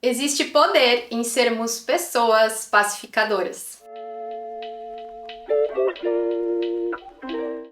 Existe poder em sermos pessoas pacificadoras.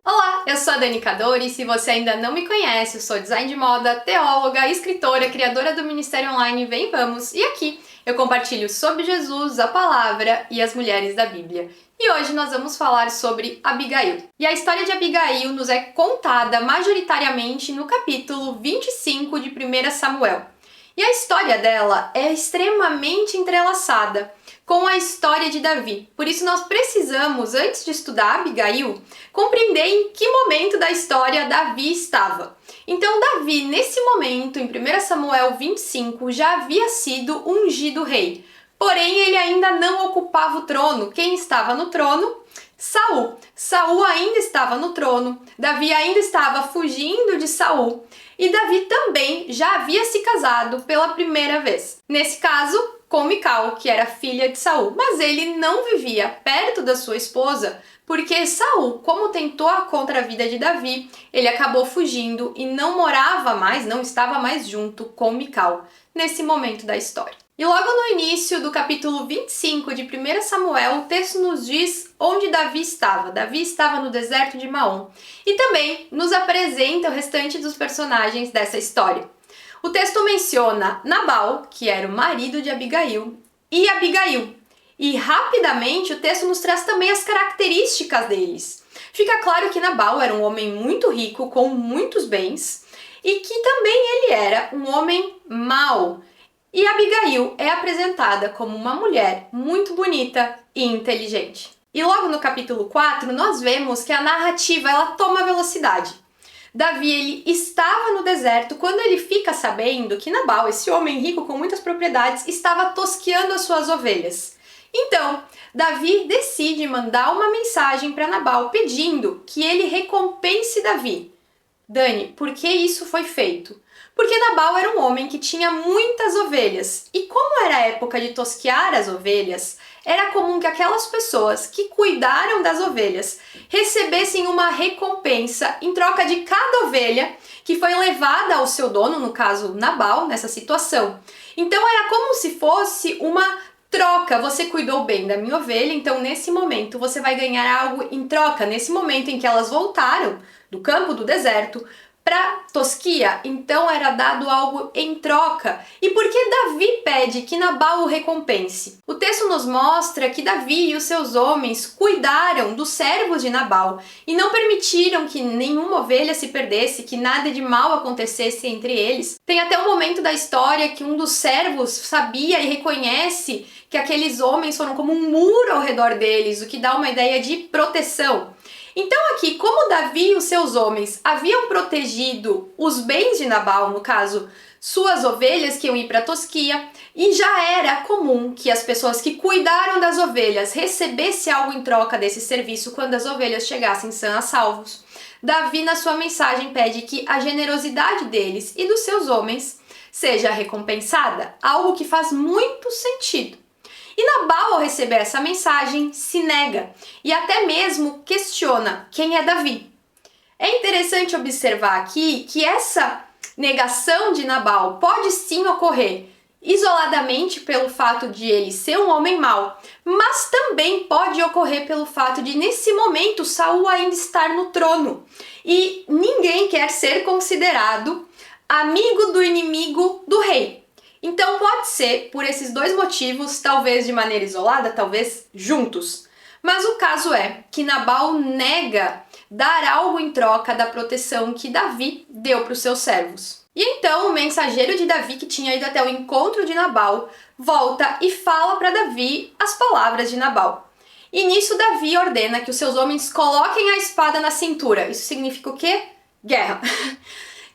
Olá, eu sou a Dani Cadori e se você ainda não me conhece, eu sou design de moda, teóloga, escritora, criadora do Ministério Online Vem Vamos e aqui eu compartilho sobre Jesus, a palavra e as mulheres da Bíblia. E hoje nós vamos falar sobre Abigail. E a história de Abigail nos é contada majoritariamente no capítulo 25 de 1 Samuel. E a história dela é extremamente entrelaçada com a história de Davi. Por isso nós precisamos, antes de estudar Abigail, compreender em que momento da história Davi estava. Então Davi, nesse momento, em 1 Samuel 25, já havia sido ungido rei. Porém, ele ainda não ocupava o trono. Quem estava no trono? Saul. Saul ainda estava no trono. Davi ainda estava fugindo de Saul. E Davi também já havia se casado pela primeira vez. Nesse caso, com Mical, que era filha de Saul. Mas ele não vivia perto da sua esposa, porque Saul, como tentou contra a vida de Davi, ele acabou fugindo e não morava mais, não estava mais junto com Mical, nesse momento da história. E logo no início do capítulo 25 de 1 Samuel, o texto nos diz onde Davi estava. Davi estava no deserto de Maom. E também nos apresenta o restante dos personagens dessa história. O texto menciona Nabal, que era o marido de Abigail, e Abigail. E rapidamente o texto nos traz também as características deles. Fica claro que Nabal era um homem muito rico, com muitos bens, e que também ele era um homem mau. E Abigail é apresentada como uma mulher muito bonita e inteligente. E logo no capítulo 4 nós vemos que a narrativa ela toma velocidade. Davi ele estava no deserto quando ele fica sabendo que Nabal, esse homem rico com muitas propriedades, estava tosqueando as suas ovelhas. Então, Davi decide mandar uma mensagem para Nabal pedindo que ele recompense Davi. Dani, por que isso foi feito? Porque Nabal era um homem que tinha muitas ovelhas, e como era a época de tosquear as ovelhas, era comum que aquelas pessoas que cuidaram das ovelhas recebessem uma recompensa em troca de cada ovelha que foi levada ao seu dono, no caso Nabal, nessa situação. Então era como se fosse uma troca, você cuidou bem da minha ovelha, então nesse momento você vai ganhar algo em troca. Nesse momento em que elas voltaram do campo do deserto para tosquia, então era dado algo em troca. E por que Davi pede que Nabal o recompense? O texto nos mostra que Davi e os seus homens cuidaram dos servos de Nabal e não permitiram que nenhuma ovelha se perdesse, que nada de mal acontecesse entre eles. Tem até um momento da história que um dos servos sabia e reconhece que aqueles homens foram como um muro ao redor deles, o que dá uma ideia de proteção. Então aqui, como Davi e os seus homens haviam protegido os bens de Nabal, no caso, suas ovelhas que iam ir para a tosquia, e já era comum que as pessoas que cuidaram das ovelhas recebessem algo em troca desse serviço quando as ovelhas chegassem sãs a salvos, Davi na sua mensagem pede que a generosidade deles e dos seus homens seja recompensada, algo que faz muito sentido. E Nabal, ao receber essa mensagem, se nega e até mesmo questiona quem é Davi. É interessante observar aqui que essa negação de Nabal pode sim ocorrer isoladamente pelo fato de ele ser um homem mau, mas também pode ocorrer pelo fato de, nesse momento, Saul ainda estar no trono e ninguém quer ser considerado amigo do inimigo do rei. Então pode ser por esses dois motivos, talvez de maneira isolada, talvez juntos. Mas o caso é que Nabal nega dar algo em troca da proteção que Davi deu para os seus servos. E então o mensageiro de Davi, que tinha ido até o encontro de Nabal, volta e fala para Davi as palavras de Nabal. E nisso Davi ordena que os seus homens coloquem a espada na cintura. Isso significa o quê? Guerra.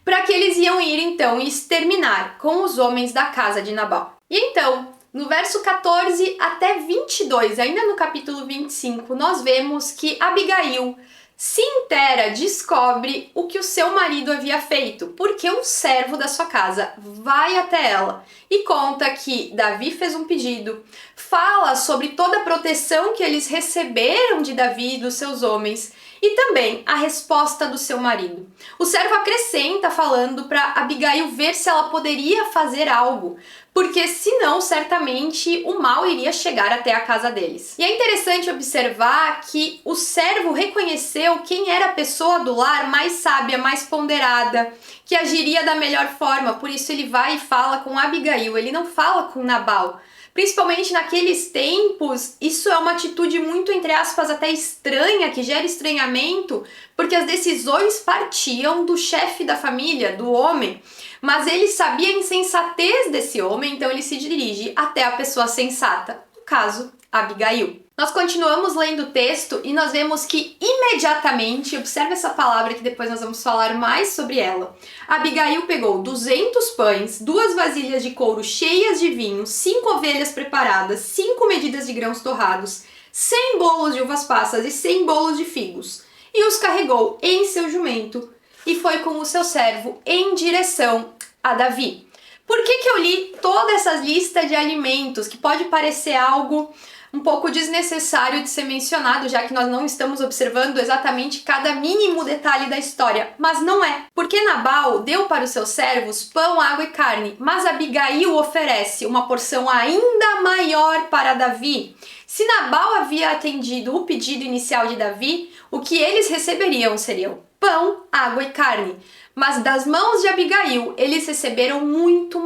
Para que eles iam ir então e exterminar com os homens da casa de Nabal. E então, no verso 14 até 22, ainda no capítulo 25, nós vemos que Abigail se intera, descobre o que o seu marido havia feito, porque um servo da sua casa vai até ela e conta que Davi fez um pedido, fala sobre toda a proteção que eles receberam de Davi e dos seus homens e também a resposta do seu marido. O servo acrescenta falando para Abigail ver se ela poderia fazer algo porque senão certamente o mal iria chegar até a casa deles. E é interessante observar que o servo reconheceu quem era a pessoa do lar mais sábia, mais ponderada, que agiria da melhor forma, por isso ele vai e fala com Abigail, ele não fala com Nabal. Principalmente naqueles tempos, isso é uma atitude muito, entre aspas, até estranha, que gera estranhamento, porque as decisões partiam do chefe da família, do homem, mas ele sabia a insensatez desse homem, então ele se dirige até a pessoa sensata, no caso, Abigail. Nós continuamos lendo o texto e nós vemos que imediatamente, observe essa palavra que depois nós vamos falar mais sobre ela, Abigail pegou 200 pães, 2 vasilhas de couro cheias de vinho, 5 ovelhas preparadas, 5 medidas de grãos torrados, 100 bolos de uvas passas e 100 bolos de figos, e os carregou em seu jumento e foi com o seu servo em direção a Davi. Por que eu li toda essa lista de alimentos, que pode parecer algo um pouco desnecessário de ser mencionado, já que nós não estamos observando exatamente cada mínimo detalhe da história, mas não é. Porque Nabal deu para os seus servos pão, água e carne, mas Abigail oferece uma porção ainda maior para Davi. Se Nabal havia atendido o pedido inicial de Davi, o que eles receberiam seriam pão, água e carne. Mas das mãos de Abigail, eles receberam muito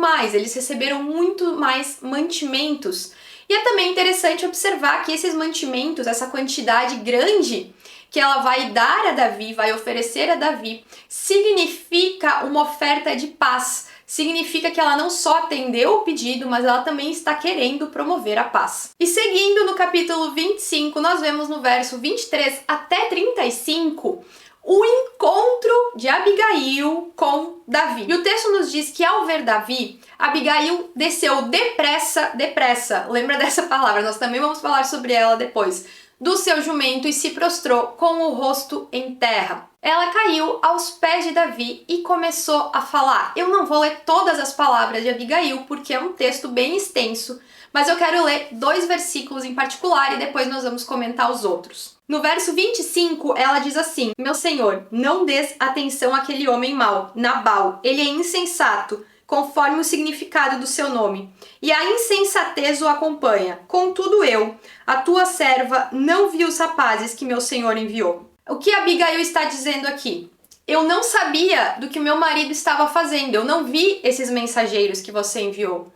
mais mantimentos. E é também interessante observar que esses mantimentos, essa quantidade grande que ela vai dar a Davi, vai oferecer a Davi, significa uma oferta de paz. Significa que ela não só atendeu o pedido, mas ela também está querendo promover a paz. E seguindo no capítulo 25, nós vemos no verso 23 até 35 o encontro de Abigail com Davi. E o texto nos diz que ao ver Davi, Abigail desceu depressa, lembra dessa palavra, nós também vamos falar sobre ela depois, do seu jumento e se prostrou com o rosto em terra. Ela caiu aos pés de Davi e começou a falar. Eu não vou ler todas as palavras de Abigail porque é um texto bem extenso, mas eu quero ler 2 versículos em particular e depois nós vamos comentar os outros. No verso 25, ela diz assim: Meu senhor, não dês atenção àquele homem mau, Nabal, ele é insensato, conforme o significado do seu nome, e a insensatez o acompanha. Contudo eu, a tua serva, não vi os rapazes que meu senhor enviou. O que Abigail está dizendo aqui? Eu não sabia do que meu marido estava fazendo, eu não vi esses mensageiros que você enviou.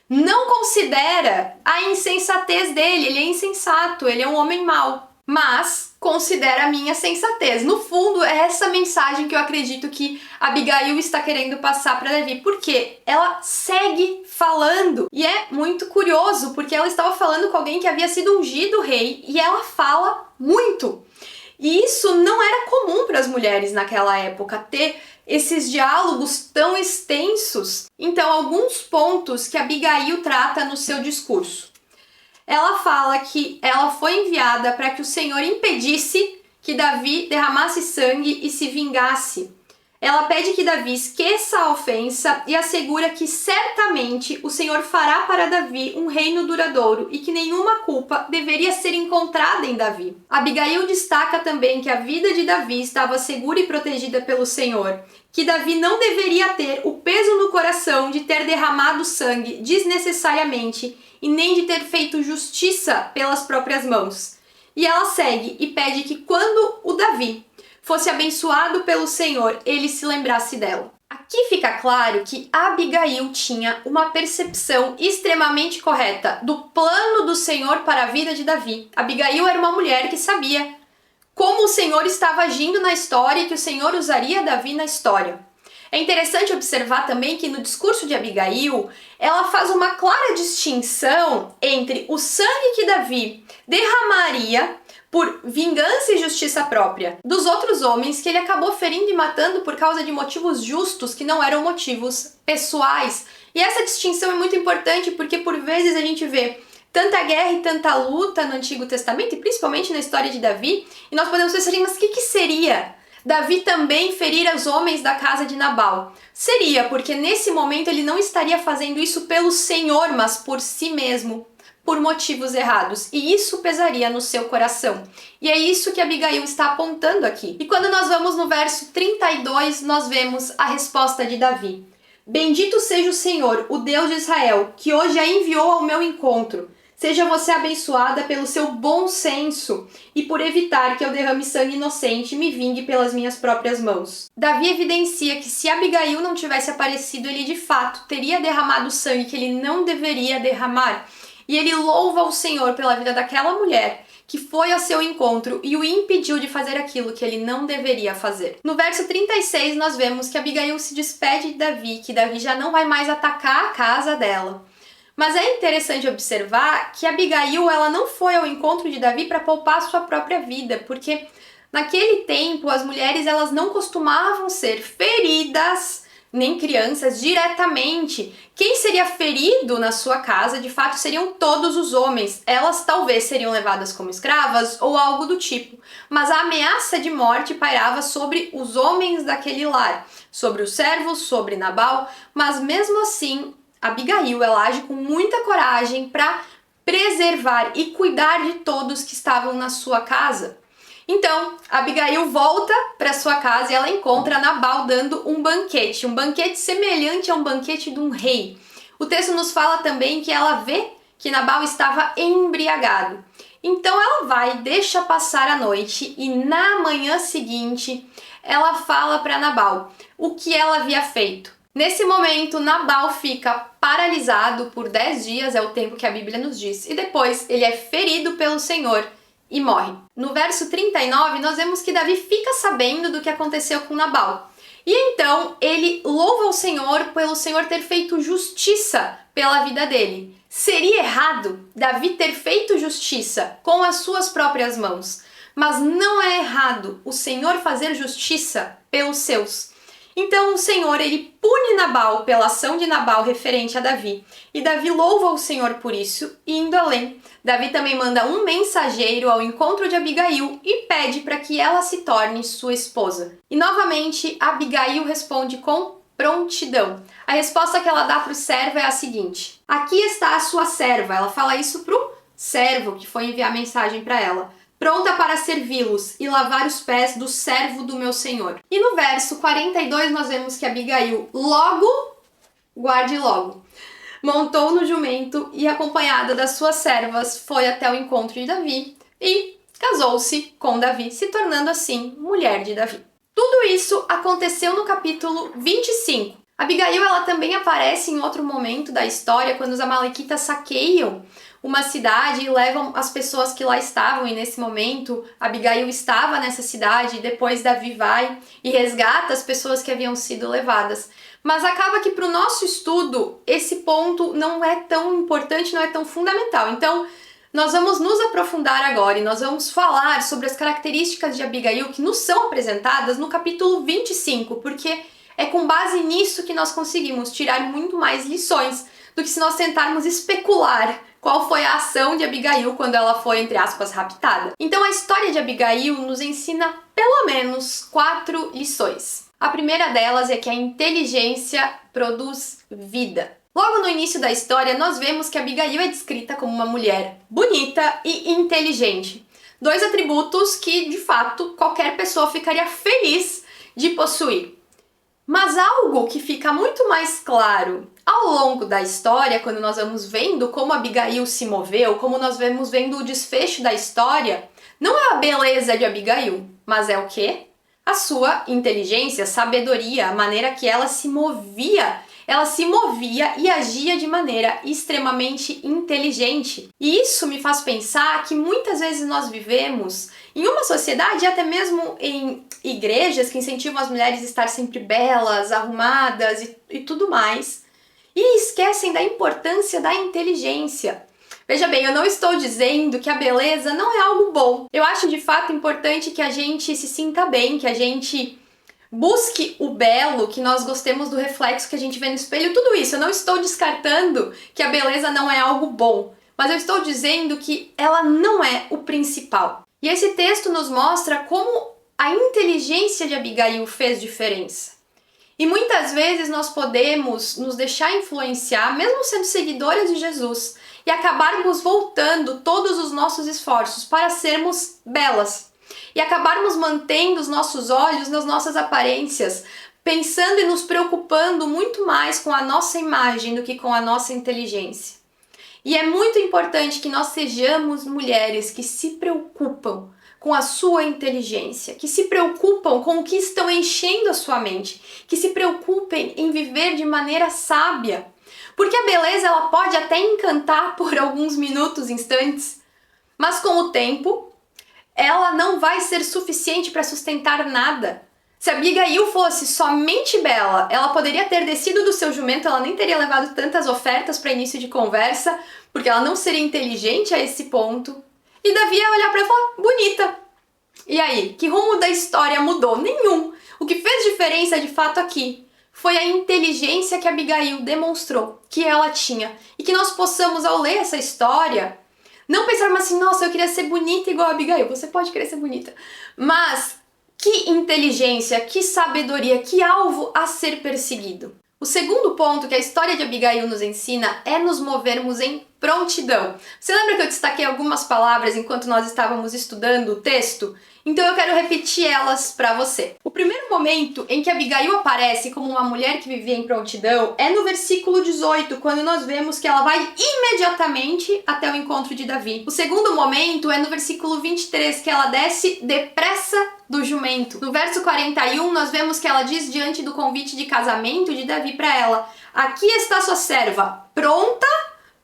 Não considera a insensatez dele, ele é insensato, ele é um homem mau. Mas considera a minha sensatez. No fundo, é essa mensagem que eu acredito que Abigail está querendo passar para Davi, porque ela segue falando. E é muito curioso, porque ela estava falando com alguém que havia sido ungido rei, e ela fala muito. E isso não era comum para as mulheres naquela época, ter esses diálogos tão extensos. Então, alguns pontos que Abigail trata no seu discurso. Ela fala que ela foi enviada para que o Senhor impedisse que Davi derramasse sangue e se vingasse. Ela pede que Davi esqueça a ofensa e assegura que certamente o Senhor fará para Davi um reino duradouro e que nenhuma culpa deveria ser encontrada em Davi. Abigail destaca também que a vida de Davi estava segura e protegida pelo Senhor, que Davi não deveria ter o peso no coração de ter derramado sangue desnecessariamente e nem de ter feito justiça pelas próprias mãos. E ela segue e pede que quando o Davi fosse abençoado pelo Senhor, ele se lembrasse dela. Aqui fica claro que Abigail tinha uma percepção extremamente correta do plano do Senhor para a vida de Davi. Abigail era uma mulher que sabia como o Senhor estava agindo na história e que o Senhor usaria Davi na história. É interessante observar também que no discurso de Abigail, ela faz uma clara distinção entre o sangue que Davi derramaria por vingança e justiça própria dos outros homens que ele acabou ferindo e matando por causa de motivos justos que não eram motivos pessoais. E essa distinção é muito importante porque por vezes a gente vê tanta guerra e tanta luta no Antigo Testamento e principalmente na história de Davi, e nós podemos pensar assim, mas o que seria Davi também ferir os homens da casa de Nabal? Seria porque nesse momento ele não estaria fazendo isso pelo Senhor, mas por si mesmo, por motivos errados, e isso pesaria no seu coração. E é isso que Abigail está apontando aqui. E quando nós vamos no verso 32, nós vemos a resposta de Davi. Bendito seja o Senhor, o Deus de Israel, que hoje a enviou ao meu encontro. Seja você abençoada pelo seu bom senso e por evitar que eu derrame sangue inocente e me vingue pelas minhas próprias mãos. Davi evidencia que se Abigail não tivesse aparecido, ele de fato teria derramado sangue que ele não deveria derramar. E ele louva o Senhor pela vida daquela mulher que foi ao seu encontro e o impediu de fazer aquilo que ele não deveria fazer. No verso 36, nós vemos que Abigail se despede de Davi, que Davi já não vai mais atacar a casa dela. Mas é interessante observar que Abigail ela não foi ao encontro de Davi para poupar sua própria vida, porque naquele tempo as mulheres elas não costumavam ser feridas, nem crianças, diretamente. Quem seria ferido na sua casa, de fato, seriam todos os homens. Elas talvez seriam levadas como escravas ou algo do tipo. Mas a ameaça de morte pairava sobre os homens daquele lar, sobre os servos, sobre Nabal, mas mesmo assim, Abigail ela age com muita coragem para preservar e cuidar de todos que estavam na sua casa. Então, Abigail volta para sua casa e ela encontra Nabal dando um banquete semelhante a um banquete de um rei. O texto nos fala também que ela vê que Nabal estava embriagado. Então ela vai, deixa passar a noite e na manhã seguinte ela fala para Nabal o que ela havia feito. Nesse momento, Nabal fica paralisado por 10 dias, é o tempo que a Bíblia nos diz, e depois ele é ferido pelo Senhor e morre. No verso 39, nós vemos que Davi fica sabendo do que aconteceu com Nabal. E então ele louva o Senhor pelo Senhor ter feito justiça pela vida dele. Seria errado Davi ter feito justiça com as suas próprias mãos, mas não é errado o Senhor fazer justiça pelos seus. Então o Senhor, ele pune Nabal pela ação de Nabal referente a Davi. E Davi louva o Senhor por isso, e indo além. Davi também manda um mensageiro ao encontro de Abigail e pede para que ela se torne sua esposa. E novamente, Abigail responde com prontidão. A resposta que ela dá para o servo é a seguinte: aqui está a sua serva. Ela fala isso para o servo que foi enviar a mensagem para ela. Pronta para servi-los e lavar os pés do servo do meu senhor. E no verso 42 nós vemos que Abigail guarde logo, montou no jumento e acompanhada das suas servas foi até o encontro de Davi e casou-se com Davi, se tornando assim mulher de Davi. Tudo isso aconteceu no capítulo 25. Abigail ela também aparece em outro momento da história quando os amalequitas saqueiam uma cidade e levam as pessoas que lá estavam, e nesse momento Abigail estava nessa cidade e depois Davi vai e resgata as pessoas que haviam sido levadas. Mas acaba que para o nosso estudo esse ponto não é tão importante, não é tão fundamental. Então nós vamos nos aprofundar agora e nós vamos falar sobre as características de Abigail que nos são apresentadas no capítulo 25, porque é com base nisso que nós conseguimos tirar muito mais lições do que se nós tentarmos especular qual foi a ação de Abigail quando ela foi, entre aspas, raptada. Então a história de Abigail nos ensina pelo menos 4 lições. A primeira delas é que a inteligência produz vida. Logo no início da história, nós vemos que Abigail é descrita como uma mulher bonita e inteligente. 2 atributos que, de fato, qualquer pessoa ficaria feliz de possuir. Mas algo que fica muito mais claro ao longo da história, quando nós vamos vendo como Abigail se moveu, como nós vamos vendo o desfecho da história, não é a beleza de Abigail, mas é o quê? A sua inteligência, sabedoria, a maneira que ela se movia e agia de maneira extremamente inteligente. E isso me faz pensar que muitas vezes nós vivemos em uma sociedade, até mesmo em igrejas que incentivam as mulheres a estar sempre belas, arrumadas e tudo mais, e esquecem da importância da inteligência. Veja bem, eu não estou dizendo que a beleza não é algo bom. Eu acho de fato importante que a gente se sinta bem, que a gente busque o belo, que nós gostemos do reflexo que a gente vê no espelho, tudo isso. Eu não estou descartando que a beleza não é algo bom, mas eu estou dizendo que ela não é o principal. E esse texto nos mostra como a inteligência de Abigail fez diferença. E muitas vezes nós podemos nos deixar influenciar, mesmo sendo seguidoras de Jesus, e acabarmos voltando todos os nossos esforços para sermos belas. E acabarmos mantendo os nossos olhos nas nossas aparências, pensando e nos preocupando muito mais com a nossa imagem do que com a nossa inteligência. E é muito importante que nós sejamos mulheres que se preocupam com a sua inteligência, que se preocupam com o que estão enchendo a sua mente, que se preocupem em viver de maneira sábia. Porque a beleza ela pode até encantar por alguns minutos, instantes, mas com o tempo ela não vai ser suficiente para sustentar nada. Se Abigail fosse somente bela, ela poderia ter descido do seu jumento, ela nem teria levado tantas ofertas para início de conversa, porque ela não seria inteligente a esse ponto. E Davi ia olhar para ela e falar, bonita. E aí, que rumo da história mudou? Nenhum. O que fez diferença de fato aqui foi a inteligência que Abigail demonstrou que ela tinha. E que nós possamos, ao ler essa história, não pensarmos assim, nossa, eu queria ser bonita igual a Abigail. Você pode querer ser bonita. Mas que inteligência, que sabedoria, que alvo a ser perseguido. O segundo ponto que a história de Abigail nos ensina é nos movermos em prontidão. Você lembra que eu destaquei algumas palavras enquanto nós estávamos estudando o texto? Então eu quero repetir elas para você. O primeiro momento em que Abigail aparece como uma mulher que vivia em prontidão é no versículo 18, quando nós vemos que ela vai imediatamente até o encontro de Davi. O segundo momento é no versículo 23, que ela desce depressa do jumento. No verso 41, nós vemos que ela diz diante do convite de casamento de Davi para ela: aqui está sua serva, pronta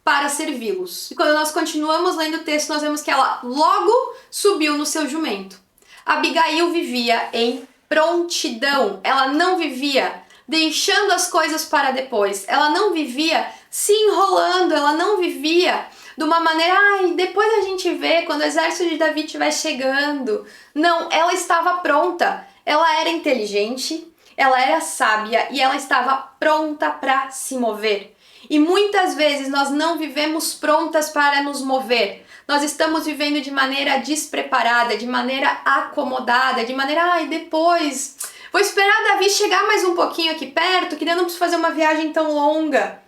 para servi-los. E quando nós continuamos lendo o texto, nós vemos que ela logo subiu no seu jumento. Abigail vivia em prontidão, ela não vivia deixando as coisas para depois, ela não vivia se enrolando, ela não vivia de uma maneira, depois a gente vê quando o exército de Davi estiver chegando. Não, ela estava pronta, ela era inteligente, ela era sábia e ela estava pronta para se mover. E muitas vezes nós não vivemos prontas para nos mover. Nós estamos vivendo de maneira despreparada, de maneira acomodada, de maneira, depois vou esperar Davi chegar mais um pouquinho aqui perto, que daí eu não preciso fazer uma viagem tão longa.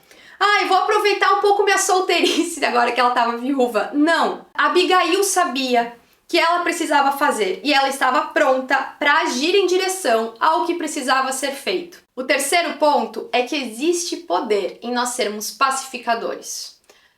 Vou aproveitar um pouco minha solteirice agora que ela estava viúva. Não, Abigail sabia que ela precisava fazer e ela estava pronta para agir em direção ao que precisava ser feito. O terceiro ponto é que existe poder em nós sermos pacificadores.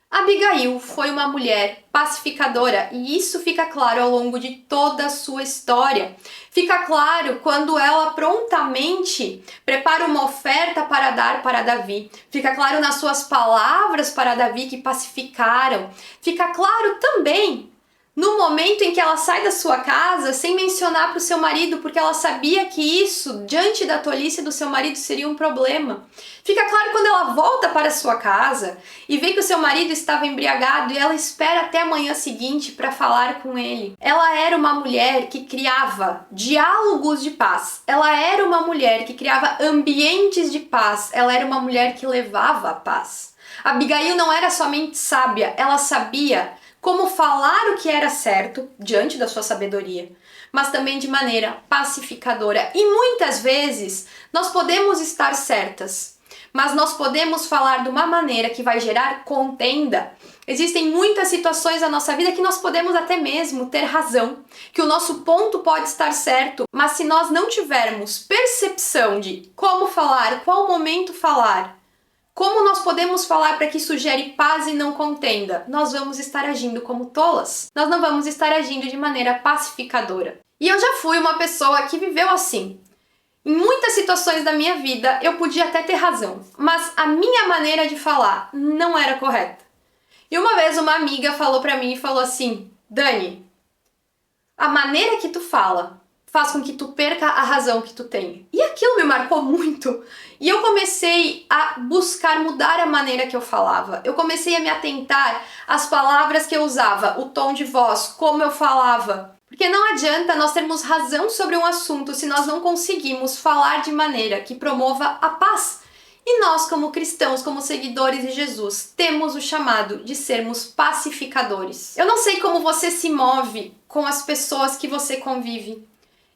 Abigail foi uma mulher pacificadora e isso fica claro ao longo de toda a sua história. Fica claro quando ela prontamente prepara uma oferta para dar para Davi. Fica claro nas suas palavras para Davi que pacificaram. Fica claro também no momento em que ela sai da sua casa sem mencionar para o seu marido, porque ela sabia que isso, diante da tolice do seu marido, seria um problema. Fica claro quando ela volta para a sua casa e vê que o seu marido estava embriagado e ela espera até a manhã seguinte para falar com ele. Ela era uma mulher que criava diálogos de paz. Ela era uma mulher que criava ambientes de paz. Ela era uma mulher que levava a paz. Abigail não era somente sábia, ela sabia como falar o que era certo diante da sua sabedoria, mas também de maneira pacificadora. E muitas vezes nós podemos estar certas, mas nós podemos falar de uma maneira que vai gerar contenda. Existem muitas situações na nossa vida que nós podemos até mesmo ter razão, que o nosso ponto pode estar certo, mas se nós não tivermos percepção de como falar, qual momento falar, como nós podemos falar para que isso gere paz e não contenda? Nós vamos estar agindo como tolas. Nós não vamos estar agindo de maneira pacificadora. E eu já fui uma pessoa que viveu assim. Em muitas situações da minha vida, eu podia até ter razão, mas a minha maneira de falar não era correta. E uma vez uma amiga falou para mim e falou assim: Dani, a maneira que tu fala faz com que tu perca a razão que tu tem. E aquilo me marcou muito. E eu comecei a buscar mudar a maneira que eu falava. Eu comecei a me atentar às palavras que eu usava, o tom de voz, como eu falava. Porque não adianta nós termos razão sobre um assunto se nós não conseguimos falar de maneira que promova a paz. E nós, como cristãos, como seguidores de Jesus, temos o chamado de sermos pacificadores. Eu não sei como você se move com as pessoas que você convive.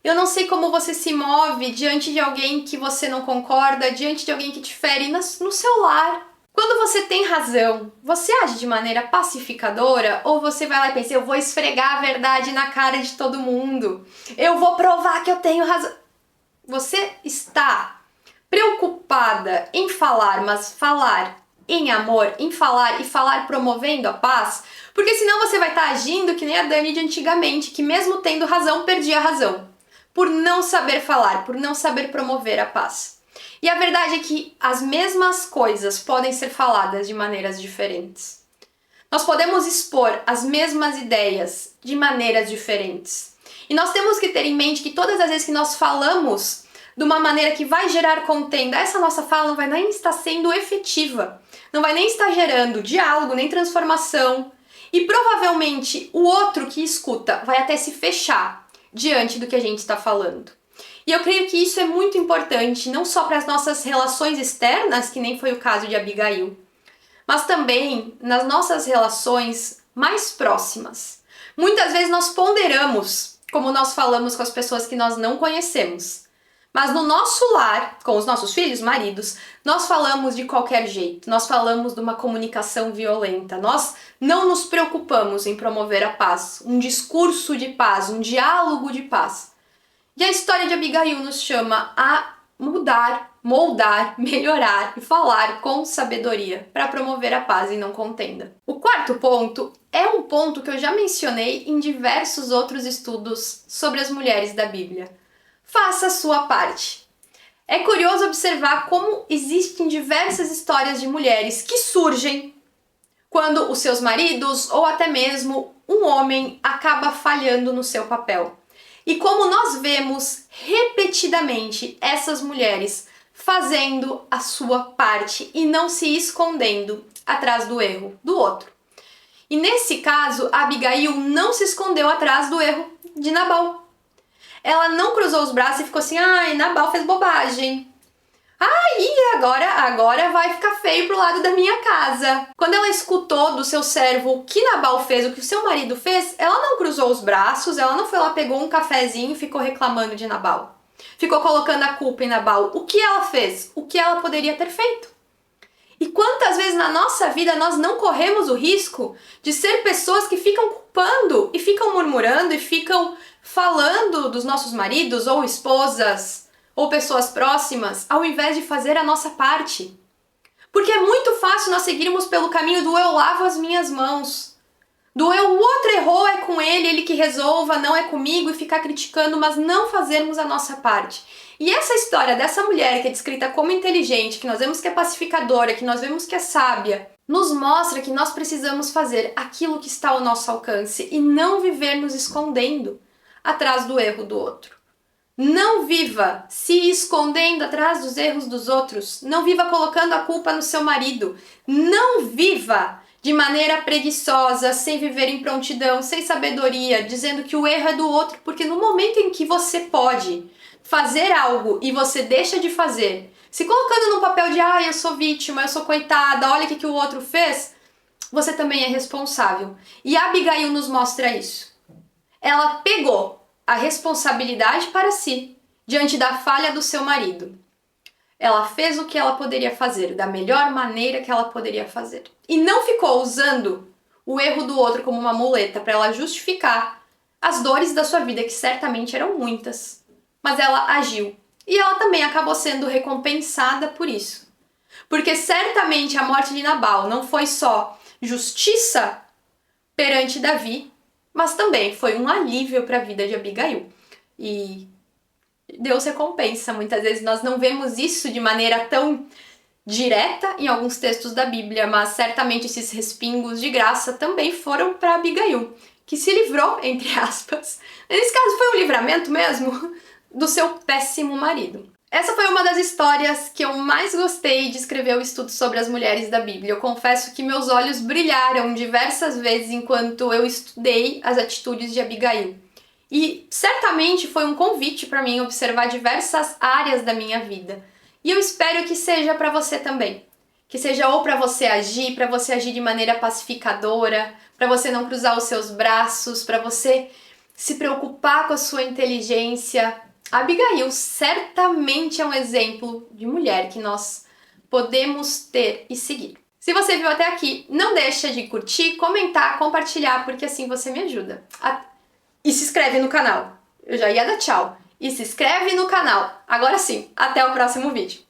Eu não sei como você se move diante de alguém que você não concorda, diante de alguém que te fere no seu lar. Quando você tem razão, você age de maneira pacificadora ou você vai lá e pensa, eu vou esfregar a verdade na cara de todo mundo, eu vou provar que eu tenho razão. Você está preocupada em falar, mas falar em amor, em falar e falar promovendo a paz, porque senão você vai estar agindo que nem a Dani de antigamente, que mesmo tendo razão, perdia a razão, por não saber falar, por não saber promover a paz. E a verdade é que as mesmas coisas podem ser faladas de maneiras diferentes. Nós podemos expor as mesmas ideias de maneiras diferentes. E nós temos que ter em mente que todas as vezes que nós falamos de uma maneira que vai gerar contenda, essa nossa fala não vai nem estar sendo efetiva, não vai nem estar gerando diálogo, nem transformação. E provavelmente o outro que escuta vai até se fechar diante do que a gente está falando. E eu creio que isso é muito importante, não só para as nossas relações externas, que nem foi o caso de Abigail, mas também nas nossas relações mais próximas. Muitas vezes nós ponderamos como nós falamos com as pessoas que nós não conhecemos. Mas no nosso lar, com os nossos filhos, maridos, nós falamos de qualquer jeito, nós falamos de uma comunicação violenta, nós não nos preocupamos em promover a paz, um discurso de paz, um diálogo de paz. E a história de Abigail nos chama a mudar, moldar, melhorar e falar com sabedoria para promover a paz e não contenda. O quarto ponto é um ponto que eu já mencionei em diversos outros estudos sobre as mulheres da Bíblia. Faça a sua parte. É curioso observar como existem diversas histórias de mulheres que surgem quando os seus maridos ou até mesmo um homem acaba falhando no seu papel. E como nós vemos repetidamente essas mulheres fazendo a sua parte e não se escondendo atrás do erro do outro. E nesse caso, Abigail não se escondeu atrás do erro de Nabal. Ela não cruzou os braços e ficou assim, ai, Nabal fez bobagem. Agora vai ficar feio pro lado da minha casa. Quando ela escutou do seu servo o que Nabal fez, o que o seu marido fez, ela não cruzou os braços, ela não foi lá, pegou um cafezinho e ficou reclamando de Nabal. Ficou colocando a culpa em Nabal. O que ela fez? O que ela poderia ter feito? E quantas vezes na nossa vida nós não corremos o risco de ser pessoas que ficam culpando e ficam murmurando e ficam falando dos nossos maridos ou esposas ou pessoas próximas, ao invés de fazer a nossa parte. Porque é muito fácil nós seguirmos pelo caminho do eu lavo as minhas mãos, do o outro errou, é com ele que resolva, não é comigo, e ficar criticando, mas não fazermos a nossa parte. E essa história dessa mulher que é descrita como inteligente, que nós vemos que é pacificadora, que nós vemos que é sábia, nos mostra que nós precisamos fazer aquilo que está ao nosso alcance e não viver nos escondendo atrás do erro do outro. Não viva se escondendo atrás dos erros dos outros. Não viva colocando a culpa no seu marido. Não viva de maneira preguiçosa, sem viver em prontidão, sem sabedoria, dizendo que o erro é do outro, porque no momento em que você pode fazer algo e você deixa de fazer, se colocando no papel de eu sou vítima, eu sou coitada, olha o que o outro fez, você também é responsável. E a Abigail nos mostra isso. Ela pegou a responsabilidade para si, diante da falha do seu marido. Ela fez o que ela poderia fazer, da melhor maneira que ela poderia fazer. E não ficou usando o erro do outro como uma muleta para ela justificar as dores da sua vida, que certamente eram muitas. Mas ela agiu. E ela também acabou sendo recompensada por isso. Porque certamente a morte de Nabal não foi só justiça perante Davi, mas também foi um alívio para a vida de Abigail. E Deus recompensa. Muitas vezes nós não vemos isso de maneira tão direta em alguns textos da Bíblia, mas certamente esses respingos de graça também foram para Abigail, que se livrou, entre aspas. Nesse caso foi um livramento mesmo do seu péssimo marido. Essa foi uma das histórias que eu mais gostei de escrever o estudo sobre as mulheres da Bíblia. Eu confesso que meus olhos brilharam diversas vezes enquanto eu estudei as atitudes de Abigail. E certamente foi um convite para mim observar diversas áreas da minha vida. E eu espero que seja para você também. Que seja ou para você agir de maneira pacificadora, para você não cruzar os seus braços, para você se preocupar com a sua inteligência. Abigail certamente é um exemplo de mulher que nós podemos ter e seguir. Se você viu até aqui, não deixa de curtir, comentar, compartilhar, porque assim você me ajuda. E se inscreve no canal. Eu já ia dar tchau. E se inscreve no canal. Agora sim, até o próximo vídeo.